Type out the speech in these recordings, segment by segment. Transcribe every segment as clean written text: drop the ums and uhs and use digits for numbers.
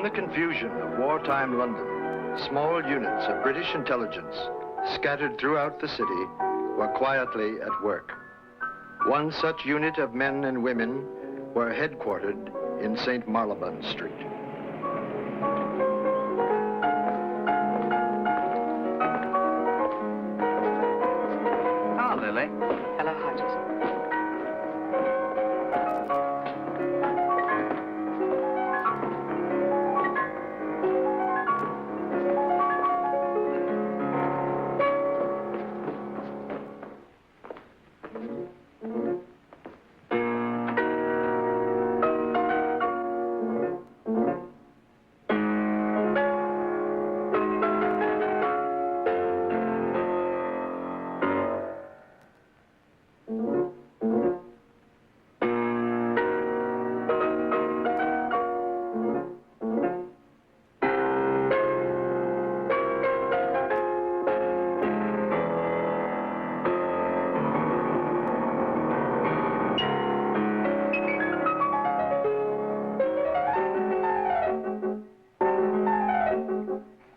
In the confusion of wartime London, small units of British intelligence, scattered throughout the city, were quietly at work. One such unit of men and women were headquartered in St. Marylebone Street. Ah, Lily. Hello, Hodges.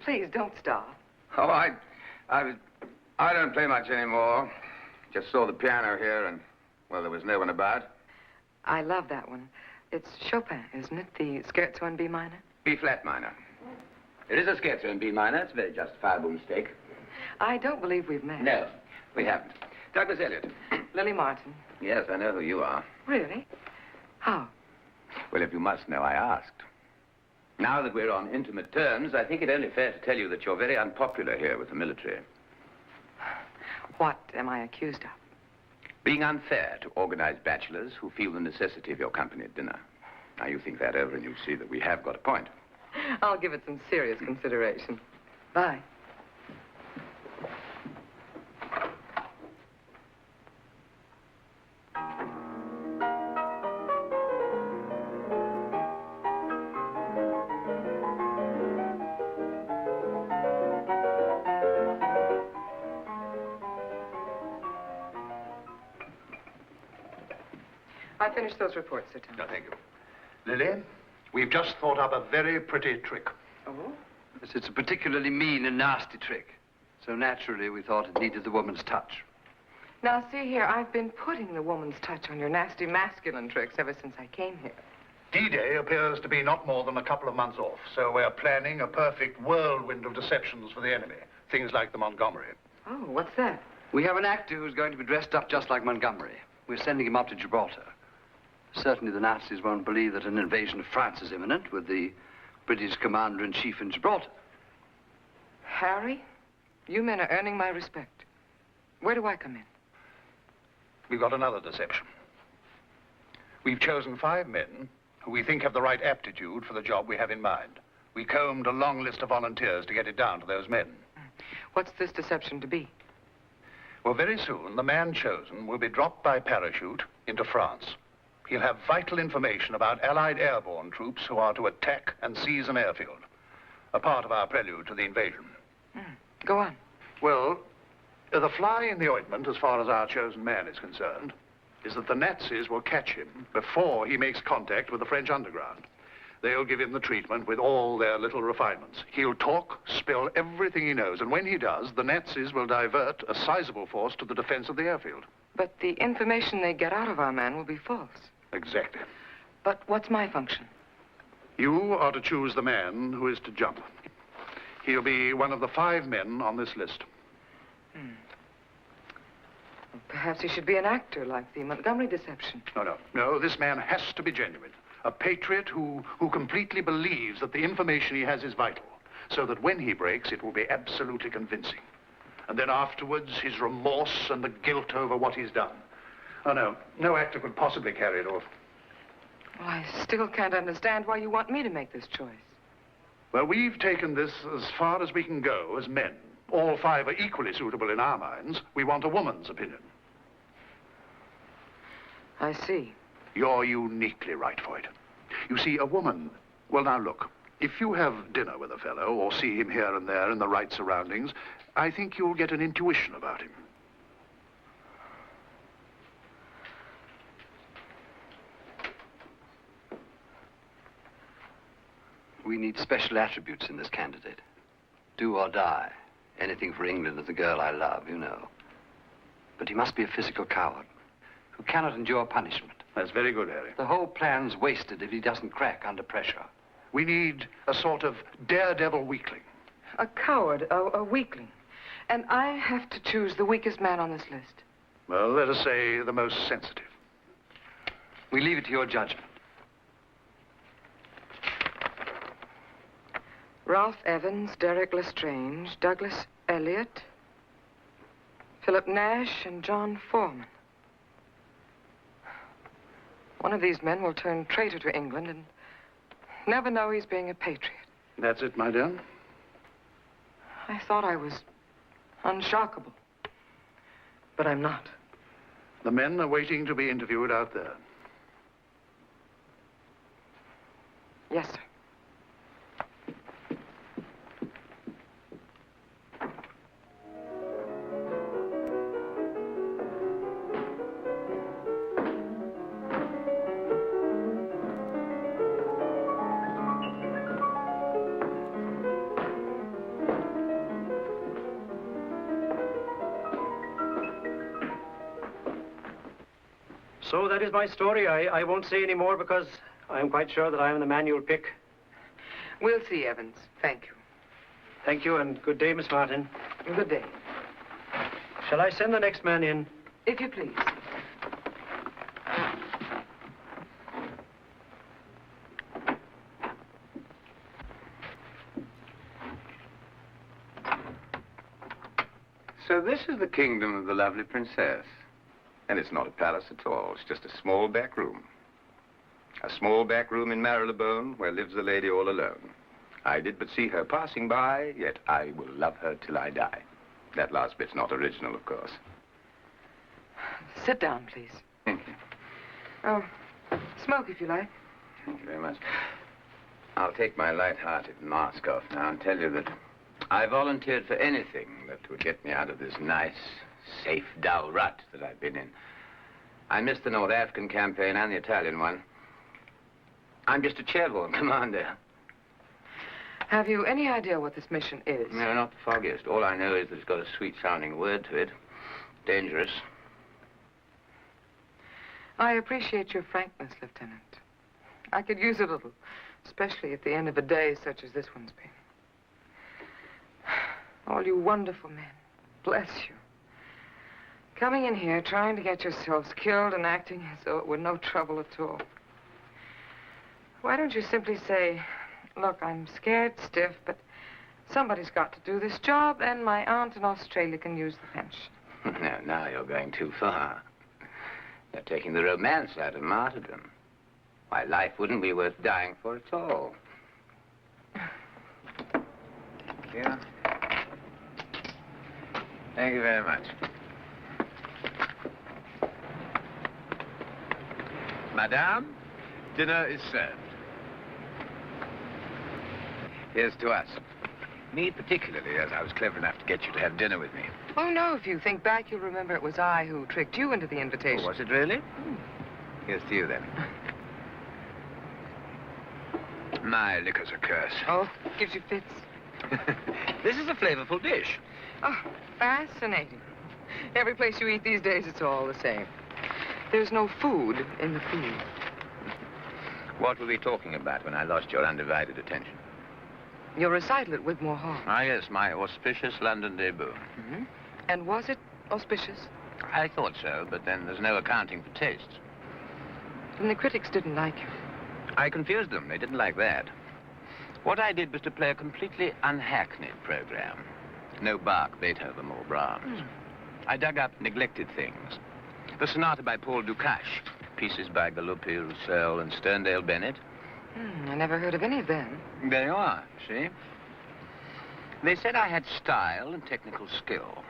Please, don't stop. Oh, I don't play much anymore. Just saw the piano here and, well, there was no one about. I love that one. It's Chopin, isn't it? The Scherzo in B minor? B flat minor. It is a scherzo in B minor. It's a very justifiable mistake. I don't believe we've met. No, we haven't. Douglas Elliot. Lily Martin. Yes, I know who you are. Really? How? Well, if you must know, I asked. Now that we're on intimate terms, I think it only fair to tell you that you're very unpopular here with the military. What am I accused of? Being unfair to organized bachelors who feel the necessity of your company at dinner. Now, you think that over and you'll see that we have got a point. I'll give it some serious consideration. Bye. I finished those reports, Sir Tom. No, thank you. Lily, we've just thought up a very pretty trick. Oh? Yes, it's a particularly mean and nasty trick. So naturally, we thought it needed the woman's touch. Now, see here, I've been putting the woman's touch on your nasty masculine tricks ever since I came here. D-Day appears to be not more than a couple of months off, so we're planning a perfect whirlwind of deceptions for the enemy. Things like the Montgomery. Oh, what's that? We have an actor who's going to be dressed up just like Montgomery. We're sending him up to Gibraltar. Certainly the Nazis won't believe that an invasion of France is imminent with the British commander-in-chief in Gibraltar. Harry, you men are earning my respect. Where do I come in? We've got another deception. We've chosen 5 men who we think have the right aptitude for the job we have in mind. We combed a long list of volunteers to get it down to those men. What's this deception to be? Well, very soon, the man chosen will be dropped by parachute into France. He'll have vital information about Allied airborne troops who are to attack and seize an airfield. A part of our prelude to the invasion. Go on. Well, the fly in the ointment, as far as our chosen man is concerned, is that the Nazis will catch him before he makes contact with the French underground. They'll give him the treatment with all their little refinements. He'll talk, spill everything he knows, and when he does, the Nazis will divert a sizable force to the defense of the airfield. But the information they get out of our man will be false. Exactly. But what's my function? You are to choose the man who is to jump. He'll be one of the 5 men on this list. Well, perhaps he should be an actor like the Montgomery deception. No, this man has to be genuine. A patriot who completely believes that the information he has is vital, so that when he breaks, it will be absolutely convincing. And then afterwards, his remorse and the guilt over what he's done. Oh, no actor could possibly carry it off. Well, I still can't understand why you want me to make this choice. Well, we've taken this as far as we can go as men. All 5 are equally suitable in our minds. We want a woman's opinion. I see. You're uniquely right for it. You see, a woman... Well, now, look. If you have dinner with a fellow or see him here and there in the right surroundings, I think you'll get an intuition about him. we need special attributes in this candidate. Do or die. Anything for England and the girl I love, you know. But he must be a physical coward who cannot endure punishment. That's very good, Harry. The whole plan's wasted if he doesn't crack under pressure. We need a sort of daredevil weakling. A coward, a weakling. And I have to choose the weakest man on this list. Well, let us say the most sensitive. We leave it to your judgment. Ralph Evans, Derek Lestrange, Douglas Elliot, Philip Nash, and John Foreman. One of these men will turn traitor to England and never know he's being a patriot. That's it, my dear. I thought I was unshockable, but I'm not. The men are waiting to be interviewed out there. Yes, sir. So that is my story. I won't say any more because I'm quite sure that I am the man you'll pick. We'll see, Evans. Thank you. Thank you, and good day, Miss Martin. Good day. Shall I send the next man in? If you please. So this is the kingdom of the lovely princess. And it's not a palace at all. It's just a small back room. A small back room in Marylebone where lives a lady all alone. I did but see her passing by, yet I will love her till I die. That last bit's not original, of course. Sit down, please. Thank you. Oh, smoke if you like. Thank you very much. I'll take my light-hearted mask off now and tell you that I volunteered for anything that would get me out of this nice, safe, dull rut that I've been in. I missed the North African campaign and the Italian one. I'm just a chairborne commander. Have you any idea what this mission is? No, not the foggiest. All I know is that it's got a sweet-sounding word to it. Dangerous. I appreciate your frankness, Lieutenant. I could use a little, especially at the end of a day such as this one's been. All you wonderful men, bless you. Coming in here, trying to get yourselves killed and acting as though it were no trouble at all. Why don't you simply say, look, I'm scared stiff, but somebody's got to do this job, and my aunt in Australia can use the pension. No, now you're going too far. You're taking the romance out of martyrdom. Why, life wouldn't be worth dying for at all. Yeah. Thank you very much. Madame, dinner is served. Here's to us. Me particularly, as I was clever enough to get you to have dinner with me. Oh, no, if you think back, you'll remember it was I who tricked you into the invitation. Oh, was it really? Here's to you, then. My liquor's a curse. Oh, gives you fits. This is a flavorful dish. Oh, fascinating. Every place you eat these days, it's all the same. There's no food in the food. What were we talking about when I lost your undivided attention? Your recital at Wigmore Hall. Ah, yes, my auspicious London debut. Mm-hmm. And was it auspicious? I thought so, but then there's no accounting for tastes. And the critics didn't like you. I confused them. They didn't like that. What I did was to play a completely unhackneyed program. No Bach, Beethoven, or Brahms. I dug up neglected things. The sonata by Paul Ducache, pieces by Galuppi, Roussel, and Sterndale Bennett. I never heard of any of them. There you are, see? They said I had style and technical skill.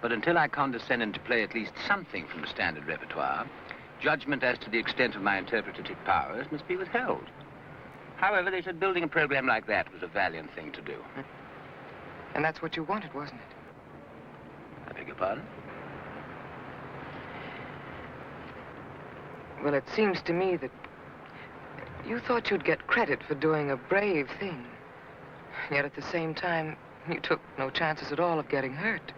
But until I condescended to play at least something from the standard repertoire, judgment as to the extent of my interpretative powers must be withheld. However, they said building a program like that was a valiant thing to do. And that's what you wanted, wasn't it? I beg your pardon? Well, it seems to me that You thought you'd get credit for doing a brave thing. Yet at the same time, you took no chances at all of getting hurt.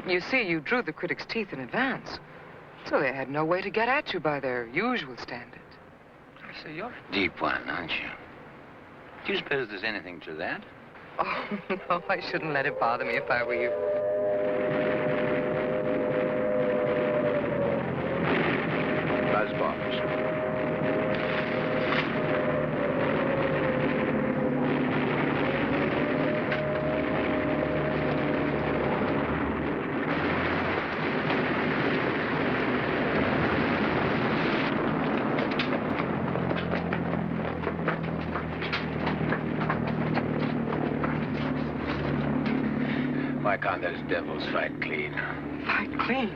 You see, you drew the critics' teeth in advance. So they had no way to get at you by their usual standards. So you're a deep one, aren't you? Do you suppose there's anything to that? Oh, no, I shouldn't let it bother me if I were you. Buzz box. Why can't those devils fight clean? Fight clean.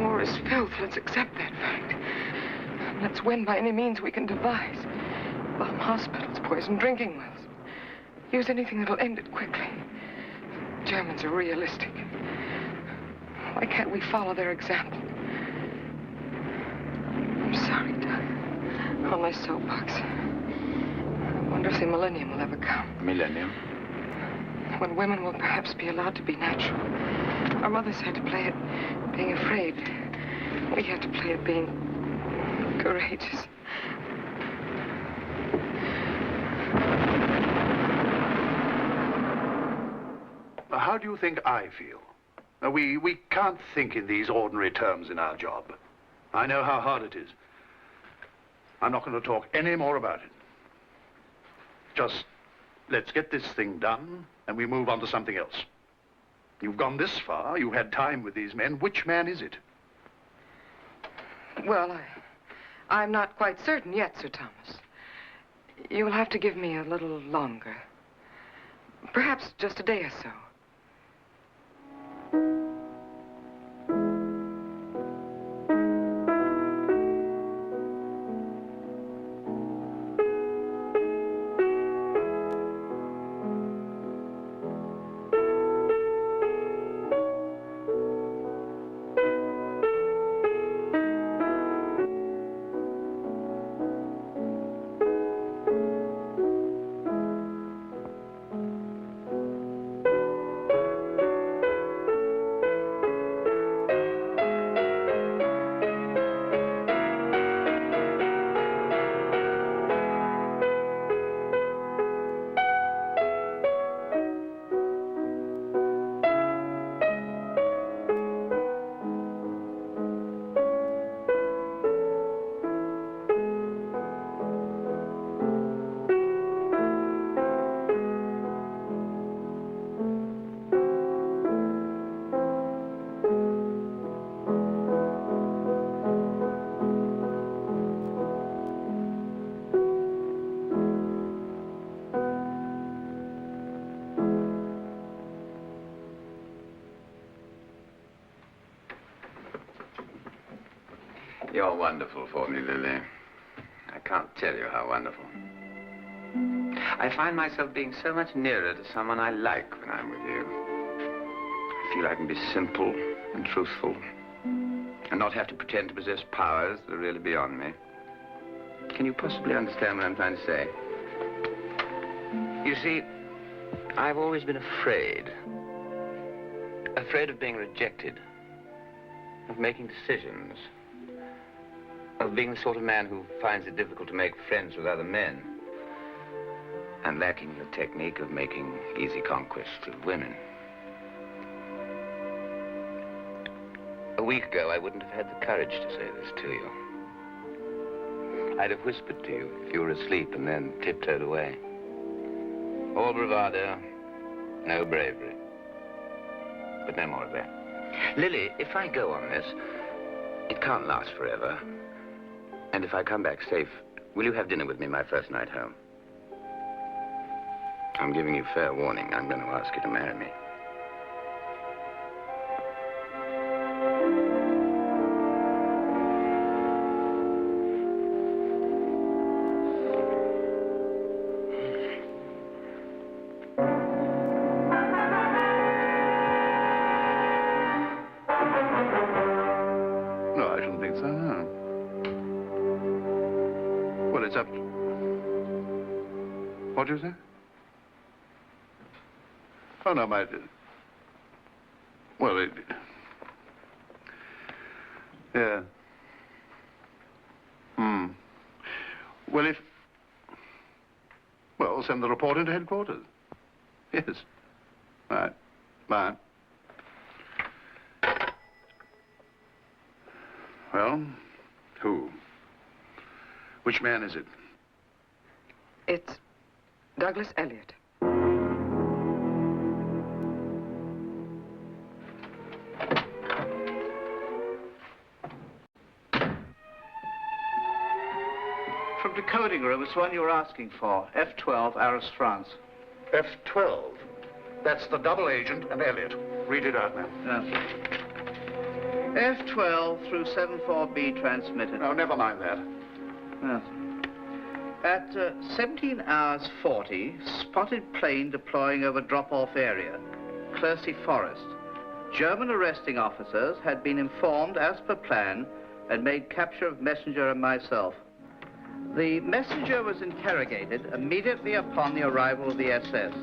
War is filth. Let's accept that fact. Let's win by any means we can devise. Bomb hospitals, poison drinking wells. Use anything that'll end it quickly. Germans are realistic. Why can't we follow their example? I'm sorry, Doug. On my soapbox. I wonder if the millennium will ever come. Millennium? When women will perhaps be allowed to be natural. Our mothers had to play it being afraid. We had to play it being courageous. How do you think I feel? We can't think in these ordinary terms in our job. I know how hard it is. I'm not going to talk any more about it. Just let's get this thing done, and we move on to something else. You've gone this far. You've had time with these men. Which man is it? Well, I'm not quite certain yet, Sir Thomas. You'll have to give me a little longer. Perhaps just a day or so. You're wonderful for me, Lily. I can't tell you how wonderful. I find myself being so much nearer to someone I like when I'm with you. I feel I can be simple and truthful and not have to pretend to possess powers that are really beyond me. Can you possibly understand what I'm trying to say? You see, I've always been afraid. Afraid of being rejected, of making decisions, of being the sort of man who finds it difficult to make friends with other men, and lacking the technique of making easy conquests of women. A week ago, I wouldn't have had the courage to say this to you. I'd have whispered to you if you were asleep and then tiptoed away. All bravado, no bravery. But no more of that. Lily, if I go on this, it can't last forever. And if I come back safe, will you have dinner with me my first night home? I'm giving you fair warning. I'm going to ask you to marry me. No, I shouldn't think so, no. except... What do you say? Oh, no, my... Well, yeah. Well, if... Well, send the report into headquarters. Yes. All right. Bye. Well, who? Which man is it? It's Douglas Elliot. From decoding room, it's one you were asking for. F12, Arras, France. F12. That's the double agent and Elliot. Read it out, ma'am. F12 through 74B transmitted. No, never mind that. Yes. At 17 hours 40, spotted plane deploying over drop-off area, Clersey Forest. German arresting officers had been informed as per plan and made capture of messenger and myself. The messenger was interrogated immediately upon the arrival of the SS.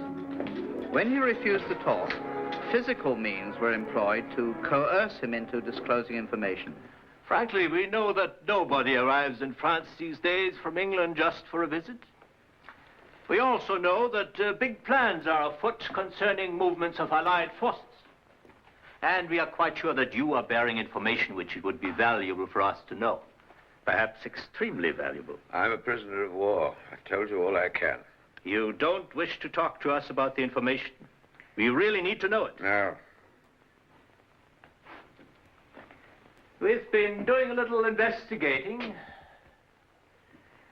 When he refused to talk, physical means were employed to coerce him into disclosing information. Frankly, we know that nobody arrives in France these days from England just for a visit. We also know that big plans are afoot concerning movements of Allied forces. And we are quite sure that you are bearing information which it would be valuable for us to know. Perhaps extremely valuable. I'm a prisoner of war. I've told you all I can. You don't wish to talk to us about the information? We really need to know it. No. We've been doing a little investigating.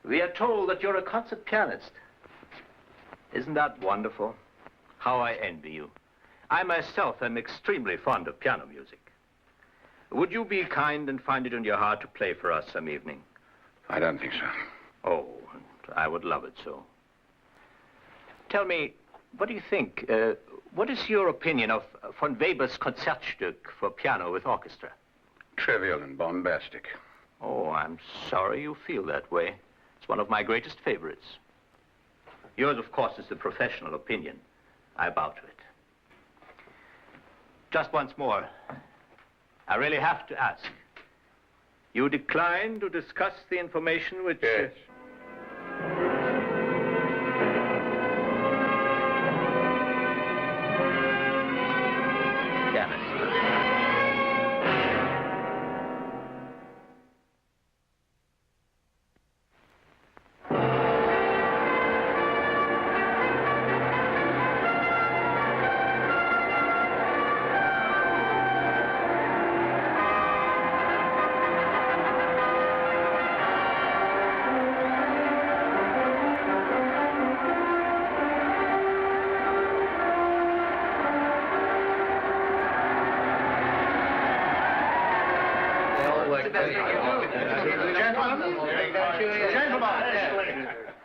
We are told that you're a concert pianist. Isn't that wonderful? How I envy you. I myself am extremely fond of piano music. Would you be kind and find it in your heart to play for us some evening? I don't think so. Oh, I would love it so. Tell me, what do you think? What is your opinion of von Weber's Concertstück for piano with orchestra? Trivial and bombastic. Oh, I'm sorry you feel that way. It's one of my greatest favorites. Yours, of course, is the professional opinion. I bow to it. Just once more, I really have to ask. You decline to discuss the information which... Yes.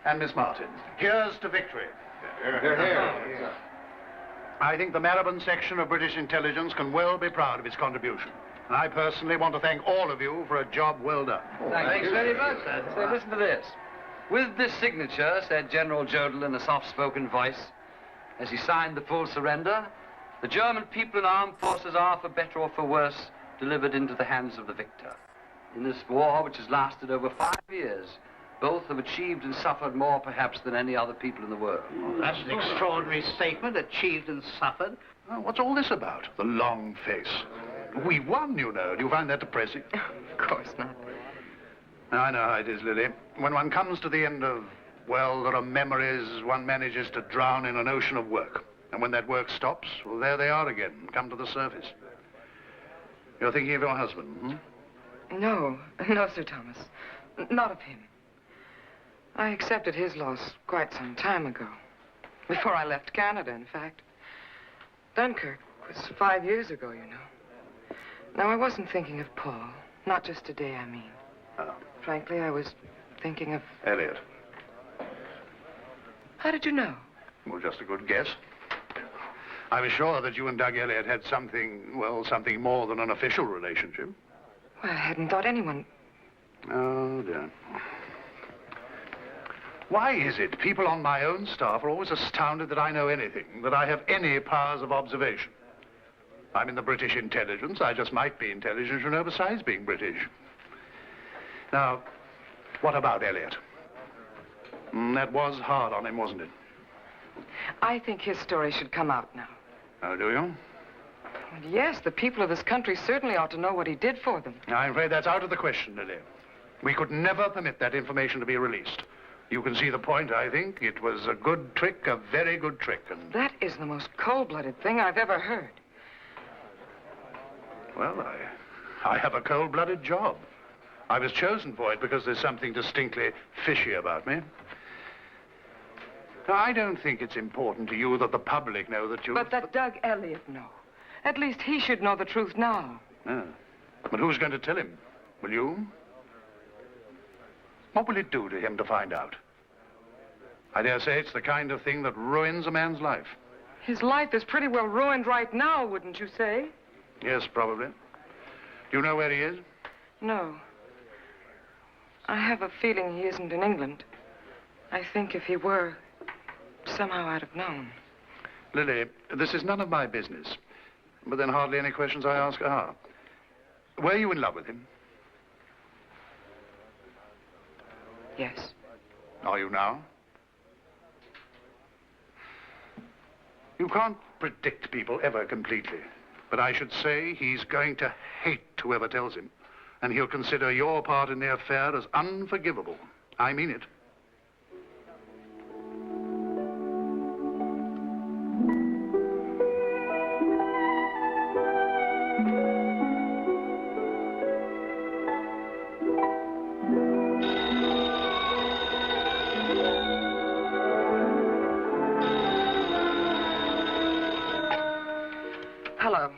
And Miss Martin. Here's to victory. Here. I think the Maribon section of British intelligence can well be proud of its contribution. And I personally want to thank all of you for a job well done. Thanks very much, sir. So listen to this. With this signature, said General Jodl in a soft-spoken voice, as he signed the full surrender, the German people and armed forces are, for better or for worse, delivered into the hands of the victor. In this war, which has lasted over 5 years, both have achieved and suffered more, perhaps, than any other people in the world. Oh, that's an extraordinary statement, achieved and suffered. Oh, what's all this about? The long face. We won, you know. Do you find that depressing? Of course not. I know how it is, Lily. When one comes to the end of, well, there are memories one manages to drown in an ocean of work. And when that work stops, well, there they are again, come to the surface. You're thinking of your husband, hmm? No, Sir Thomas. Not of him. I accepted his loss quite some time ago. Before I left Canada, in fact. Dunkirk was 5 years ago, you know. Now, I wasn't thinking of Paul. Not just today, I mean. Oh. Frankly, I was thinking of... Elliot. How did you know? Well, just a good guess. I was sure that you and Doug Elliot had something, well, something more than an official relationship. Well, I hadn't thought anyone... Oh, dear. Why is it people on my own staff are always astounded that I know anything, that I have any powers of observation? I'm in the British intelligence. I just might be intelligent, you know, besides being British. Now, what about Elliot? That was hard on him, wasn't it? I think his story should come out now. Oh, do you? Well, yes, the people of this country certainly ought to know what he did for them. I'm afraid that's out of the question, Lily. We could never permit that information to be released. You can see the point, I think. It was a good trick, a very good trick. And that is the most cold-blooded thing I've ever heard. well, I have a cold-blooded job. I was chosen for it because there's something distinctly fishy about me. Now, I don't think it's important to you that the public know that you... But that Doug Elliot know. At least he should know the truth now. Ah. But who's going to tell him? Will you? What will it do to him to find out? I dare say it's the kind of thing that ruins a man's life. His life is pretty well ruined right now, wouldn't you say? Yes, probably. Do you know where he is? No. I have a feeling he isn't in England. I think if he were, somehow I'd have known. Lily, this is none of my business. But then hardly any questions I ask are. Were you in love with him? Yes. Are you now? You can't predict people ever completely. But I should say he's going to hate whoever tells him. And he'll consider your part in the affair as unforgivable. I mean it. Hello.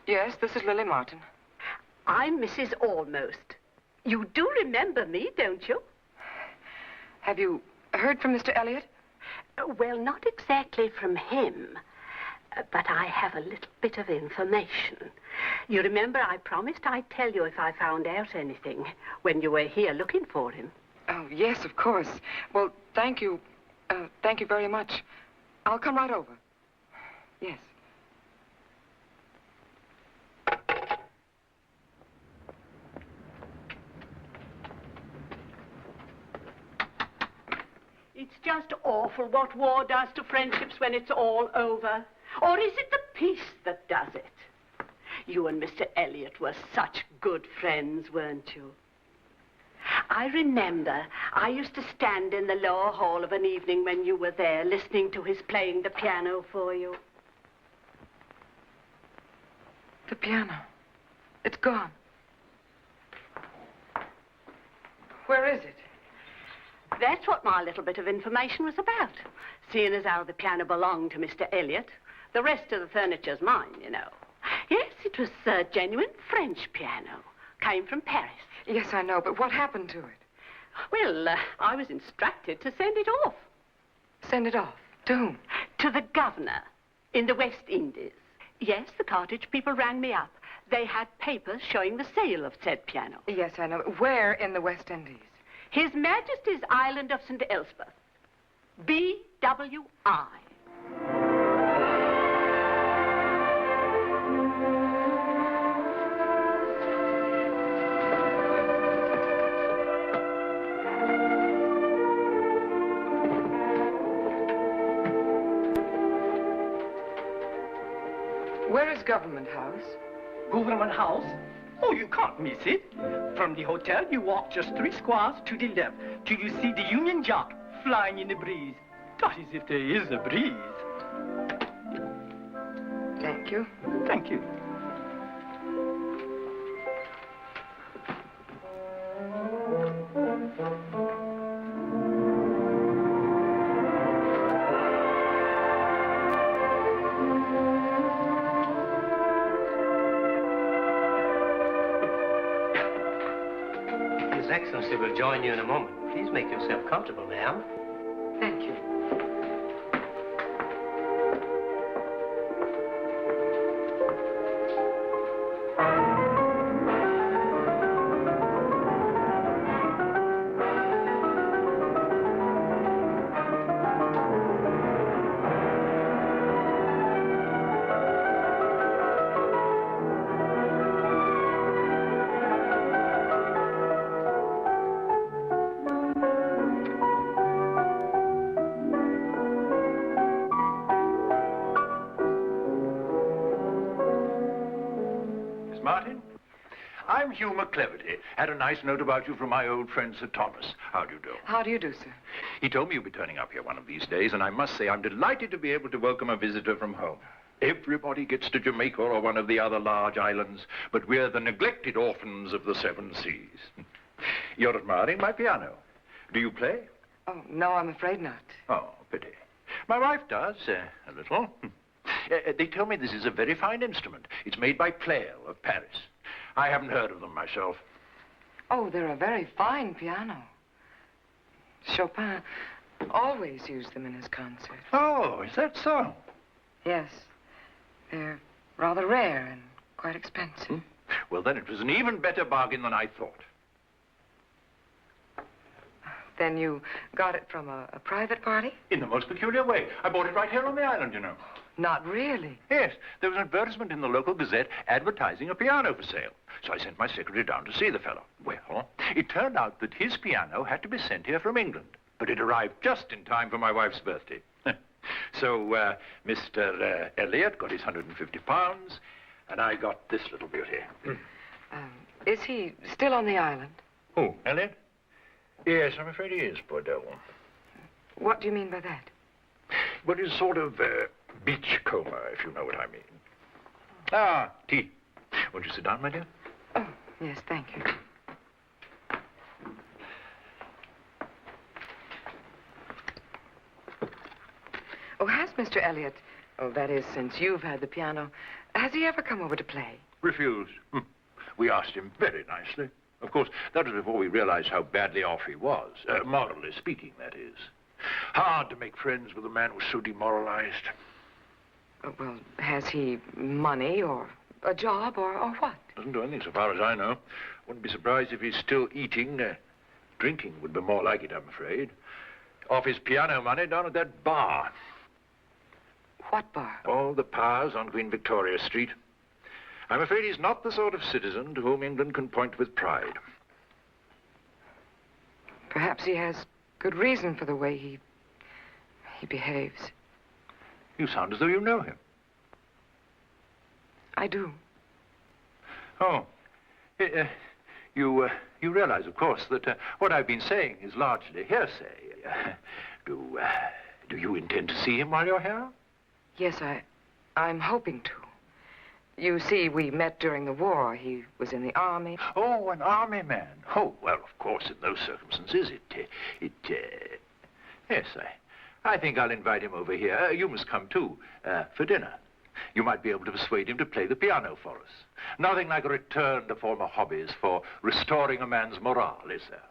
Yes, this is Lily Martin. I'm Mrs. Almost. You do remember me, don't you? Have you heard from Mr. Elliot? Well, not exactly from him, but I have a little bit of information. You remember I promised I'd tell you if I found out anything when you were here looking for him. Oh, yes, of course. Well, thank you. Thank you very much. I'll come right over. Yes. It's just awful what war does to friendships when it's all over. Or is it the peace that does it? You and Mr. Elliot were such good friends, weren't you? I remember I used to stand in the lower hall of an evening when you were there, listening to his playing the piano for you. The piano. It's gone. Where is it? That's what my little bit of information was about. Seeing as how the piano belonged to Mr. Elliot, the rest of the furniture's mine, you know. Yes, it was a genuine French piano. Came from Paris. Yes, I know, but what happened to it? Well, I was instructed to send it off. Send it off? To whom? To the governor in the West Indies. Yes, the cottage people rang me up. They had papers showing the sale of said piano. Yes, I know. Where in the West Indies? His Majesty's Island of St. Elspeth. B.W.I. Where is Government House? Government House? Oh, you can't miss it. From the hotel, you walk just 3 squares to the left till you see the Union Jack flying in the breeze. That is if there is a breeze. Thank you. Thank you. His Excellency will join you in a moment. Please make yourself comfortable, ma'am. Thank you. I'm Hugh McCleverty. Had a nice note about you from my old friend Sir Thomas. How do you do? How do you do, sir? He told me you'd be turning up here one of these days, and I must say I'm delighted to be able to welcome a visitor from home. Everybody gets to Jamaica or one of the other large islands, but we're the neglected orphans of the seven seas. You're admiring my piano. Do you play? Oh, no, I'm afraid not. Oh, pity. My wife does, a little. They tell me this is a very fine instrument. It's made by Pleyel of Paris. I haven't heard of them myself. Oh, they're a very fine piano. Chopin always used them in his concerts. Oh, is that so? Yes. They're rather rare and quite expensive. Well, then it was an even better bargain than I thought. Then you got it from a private party? In the most peculiar way. I bought it right here on the island, you know. Not really. Yes, there was an advertisement in the local gazette advertising a piano for sale. So I sent my secretary down to see the fellow. Well, it turned out that his piano had to be sent here from England, but it arrived just in time for my wife's birthday. So Mr. Elliot got his £150, and I got this little beauty. Is he still on the island? Who, Elliot? Yes, I'm afraid he is, poor devil. What do you mean by that? Well, he's sort of beach coma, if you know what I mean. Ah, tea. Won't you sit down, my dear? Oh, yes, thank you. Oh, has Mr. Elliot, that is, since you've had the piano, has he ever come over to play? Refused. We asked him very nicely. Of course, that was before we realized how badly off he was. Morally speaking, that is. Hard to make friends with a man who's so demoralized. Well, has he money or a job or what? Doesn't do anything so far as I know. Wouldn't be surprised if he's still eating. Drinking would be more like it, I'm afraid. Off his piano money down at that bar. What bar? Oh, the Pars on Queen Victoria Street. I'm afraid he's not the sort of citizen to whom England can point with pride. Perhaps he has good reason for the way he behaves. You sound as though you know him. I do. Oh. You realize, of course, that what I've been saying is largely hearsay. Do you intend to see him while you're here? Yes, I'm hoping to. You see, we met during the war. He was in the army. Oh, an army man. Oh, well, of course, in those circumstances, yes, I think I'll invite him over here. You must come, too, for dinner. You might be able to persuade him to play the piano for us. Nothing like a return to former hobbies for restoring a man's morale, is there?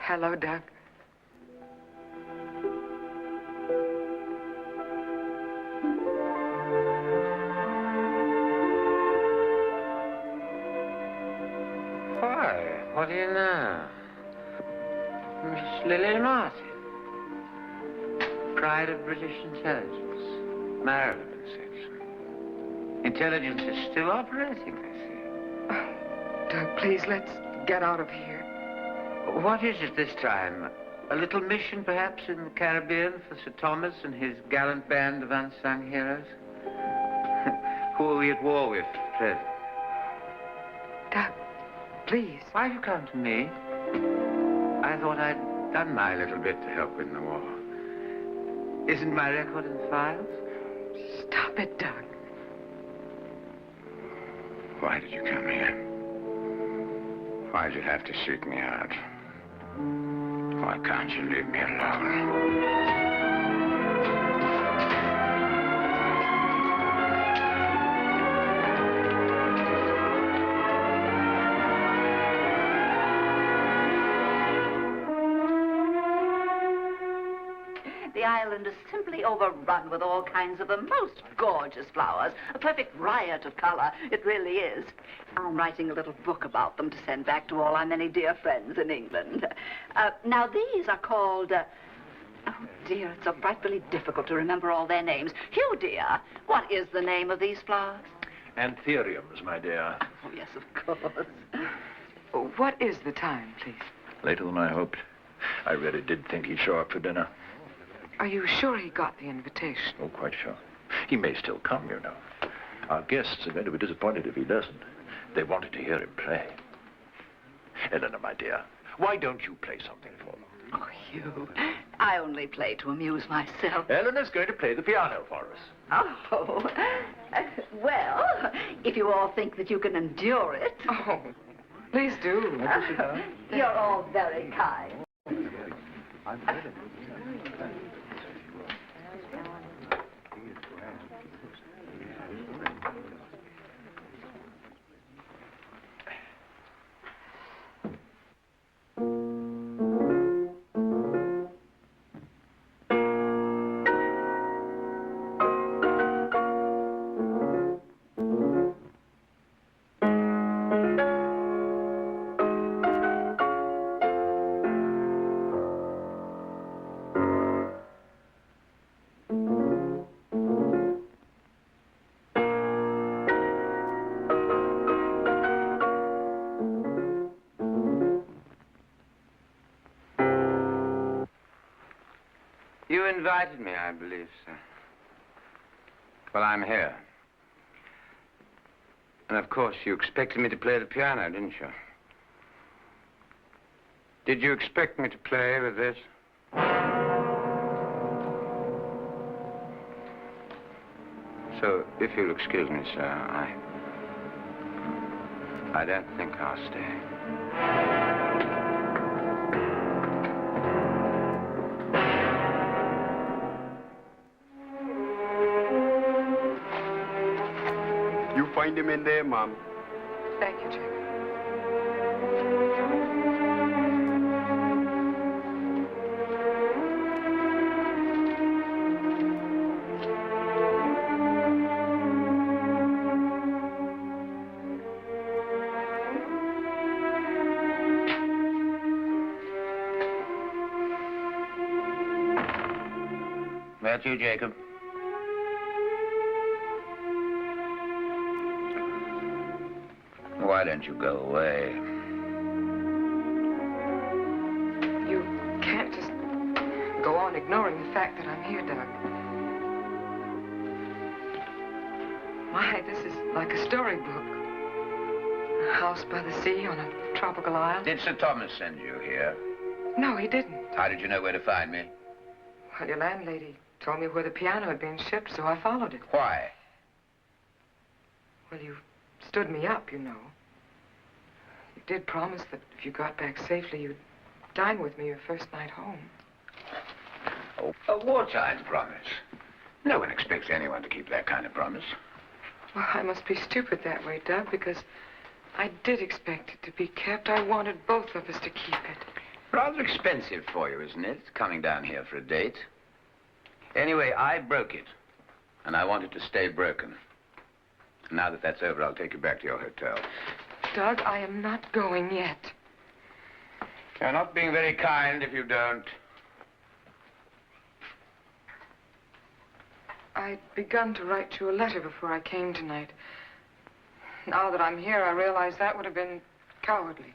Hello, Doug. Why, what do you know? Miss Lily Martin. Pride of British intelligence. Maryland section. Intelligence is still operating, I see. Doug, please, let's get out of here. What is it this time? A little mission, perhaps, in the Caribbean for Sir Thomas and his gallant band of unsung heroes? Who are we at war with, Trevor? Doug, please. Why have you come to me? I thought I'd done my little bit to help win the war. Isn't my record in the files? Stop it, Doug. Why did you come here? Why'd you have to seek me out? Why can't you leave me alone? The island is simply overrun with all kinds of the most gorgeous flowers. A perfect riot of color. It really is. I'm writing a little book about them to send back to all our many dear friends in England. Now, these are called... oh, dear, it's so frightfully difficult to remember all their names. Hugh, dear, what is the name of these flowers? Anthuriums, my dear. Oh, yes, of course. What is the time, please? Later than I hoped. I really did think he'd show up for dinner. Are you sure he got the invitation? Oh, quite sure. He may still come, you know. Our guests are going to be disappointed if he doesn't. They wanted to hear him play. Eleanor, my dear, why don't you play something for them? Oh, Hugh, I only play to amuse myself. Eleanor's going to play the piano for us. Oh, well, if you all think that you can endure it. Oh, please do. You're all very kind. You invited me, I believe, sir. Well, I'm here. And of course, you expected me to play the piano, didn't you? Did you expect me to play with this? So, if you'll excuse me, sir, I don't think I'll stay. You find him in there, Mom. Thank you, Trevor. That you, Jacob? Why don't you go away? You can't just go on ignoring the fact that I'm here, Doug. My, this is like a storybook. A house by the sea on a tropical isle. Did Sir Thomas send you here? No, he didn't. How did you know where to find me? Well, your landlady told me where the piano had been shipped, so I followed it. Why? Well, you stood me up, you know. You did promise that if you got back safely, you'd dine with me your first night home. Oh, a wartime promise. No one expects anyone to keep that kind of promise. Well, I must be stupid that way, Doug, because I did expect it to be kept. I wanted both of us to keep it. Rather expensive for you, isn't it? Coming down here for a date. Anyway, I broke it. And I want it to stay broken. Now that that's over, I'll take you back to your hotel. Doug, I am not going yet. You're not being very kind if you don't. I'd begun to write you a letter before I came tonight. Now that I'm here, I realize that would have been cowardly.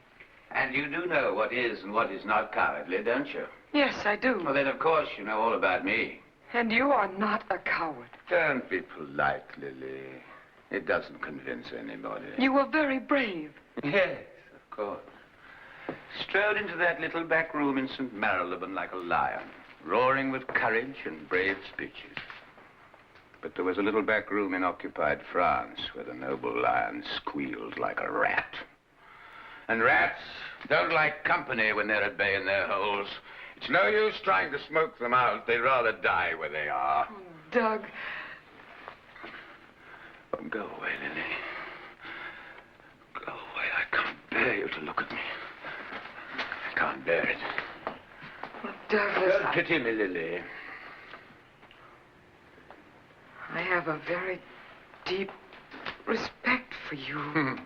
And you do know what is and what is not cowardly, don't you? Yes, I do. Well, then, of course, you know all about me. And you are not a coward. Don't be polite, Lily. It doesn't convince anybody. You were very brave. Yes, of course. Strode into that little back room in St. Marylebone like a lion, roaring with courage and brave speeches. But there was a little back room in occupied France where the noble lion squealed like a rat. And rats don't like company when they're at bay in their holes. It's no use trying to smoke them out. They'd rather die where they are. Oh, Doug. Oh, go away, Lily. Go away. I can't bear you to look at me. I can't bear it. Well, Doug, listen. Don't pity me, Lily. I have a very deep respect for you.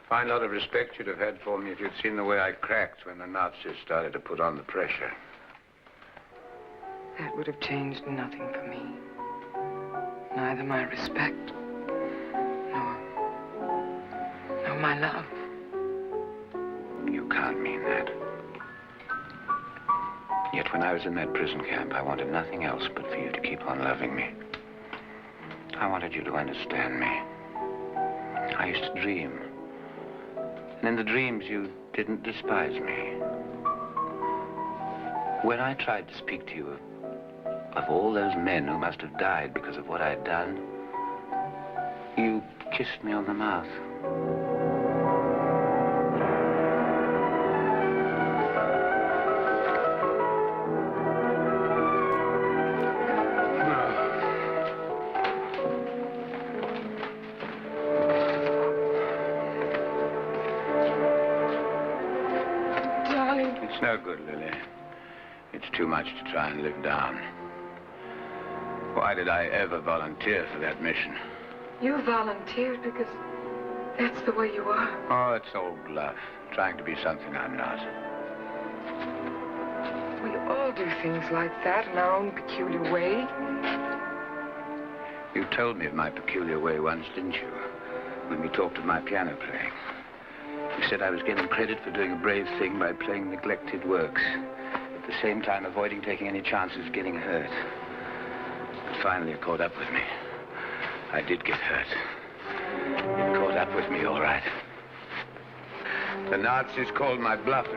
Fine lot of respect you'd have had for me if you'd seen the way I cracked when the Nazis started to put on the pressure. That would have changed nothing for me. Neither my respect nor my love. You can't mean that. Yet when I was in that prison camp, I wanted nothing else but for you to keep on loving me. I wanted you to understand me. I used to dream. And in the dreams, you didn't despise me. When I tried to speak to you of all those men who must have died because of what I'd done, you kissed me on the mouth. It's no good, Lily. It's too much to try and live down. Why did I ever volunteer for that mission? You volunteered because that's the way you are. Oh, it's old bluff. Trying to be something I'm not. We all do things like that in our own peculiar way. You told me of my peculiar way once, didn't you? When we talked of my piano playing. You said I was getting credit for doing a brave thing by playing neglected works, at the same time avoiding taking any chances of getting hurt. But finally it caught up with me. I did get hurt. It caught up with me, all right. The Nazis called my bluff.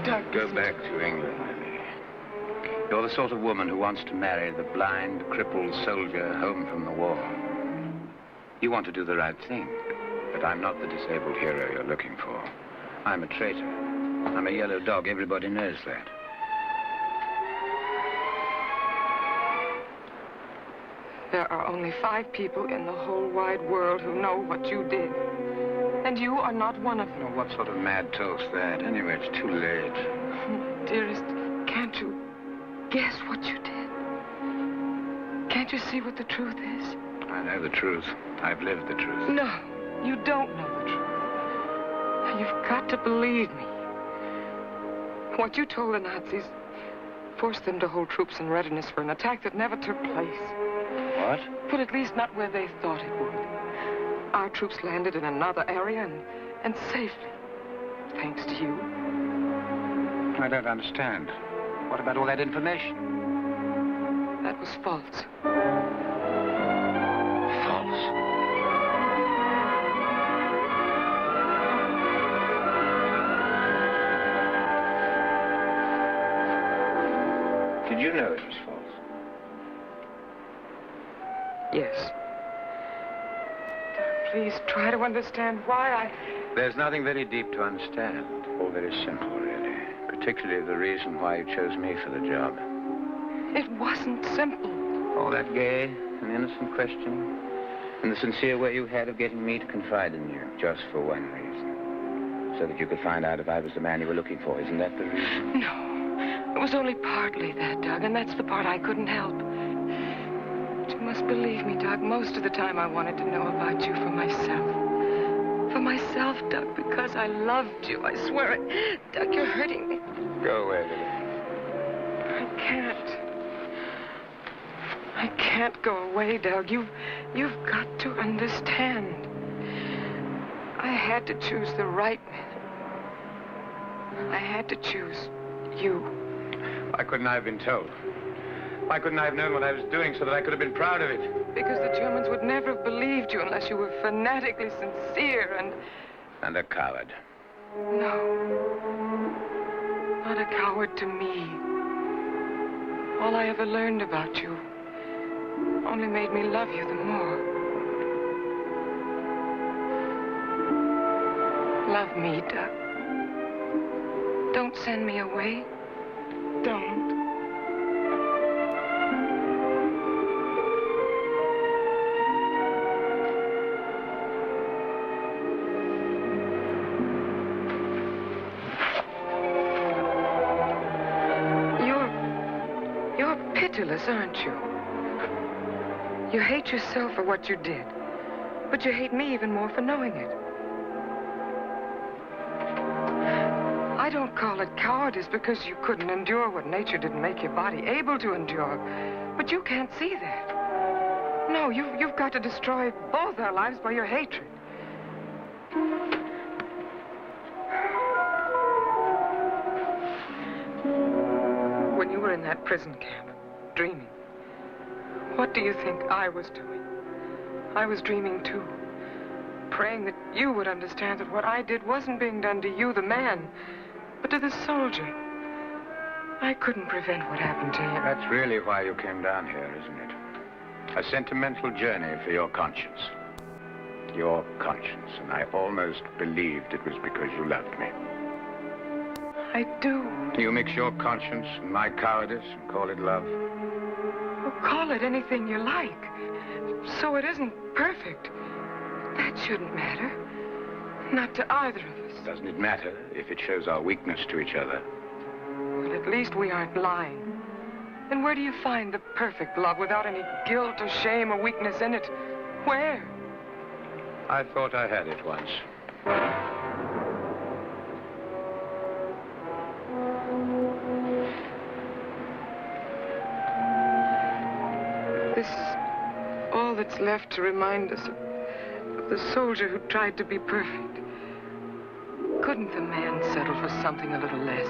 Doug. Go back to England, Lily. You're the sort of woman who wants to marry the blind, crippled soldier home from the war. You want to do the right thing. But I'm not the disabled hero you're looking for. I'm a traitor. I'm a yellow dog. Everybody knows that. There are only 5 people in the whole wide world who know what you did. And you are not one of them. Oh, what sort of mad toast that? Anyway, it's too late. Dearest, can't you guess what you did? Can't you see what the truth is? I know the truth. I've lived the truth. No. You don't know the truth. You've got to believe me. What you told the Nazis forced them to hold troops in readiness for an attack that never took place. What? But at least not where they thought it would. Our troops landed in another area and safely, thanks to you. I don't understand. What about all that information? That was false. False? Did you know it was false? Yes. Please try to understand why I... There's nothing very deep to understand. All very simple, really. Particularly the reason why you chose me for the job. It wasn't simple. All that gay and innocent questioning. And the sincere way you had of getting me to confide in you, just for one reason. So that you could find out if I was the man you were looking for. Isn't that the reason? No. It was only partly that, Doug, and that's the part I couldn't help. But you must believe me, Doug, most of the time I wanted to know about you for myself. For myself, Doug, because I loved you, I swear it. Doug, you're hurting me. Go away, Lily. I can't go away, Doug. You've got to understand. I had to choose the right man. I had to choose you. Why couldn't I have been told? Why couldn't I have known what I was doing so that I could have been proud of it? Because the Germans would never have believed you unless you were fanatically sincere and... And a coward. No. Not a coward to me. All I ever learned about you, only made me love you the more. Love me, Doug. Don't send me away. Don't. You're pitiless, aren't you? You hate yourself for what you did, but you hate me even more for knowing it. I don't call it cowardice because you couldn't endure what nature didn't make your body able to endure. But you can't see that. No, you've got to destroy both our lives by your hatred. When you were in that prison camp, dreaming, what do you think I was doing? I was dreaming too. Praying that you would understand that what I did wasn't being done to you, the man, but to the soldier. I couldn't prevent what happened to you. That's really why you came down here, isn't it? A sentimental journey for your conscience. Your conscience. And I almost believed it was because you loved me. I do. You mix your conscience and my cowardice and call it love? Well, call it anything you like. So it isn't perfect. That shouldn't matter. Not to either of us. Doesn't it matter if it shows our weakness to each other? Well, at least we aren't lying. And where do you find the perfect love without any guilt or shame or weakness in it? Where? I thought I had it once. This is all that's left to remind us of the soldier who tried to be perfect. Couldn't the man settle for something a little less?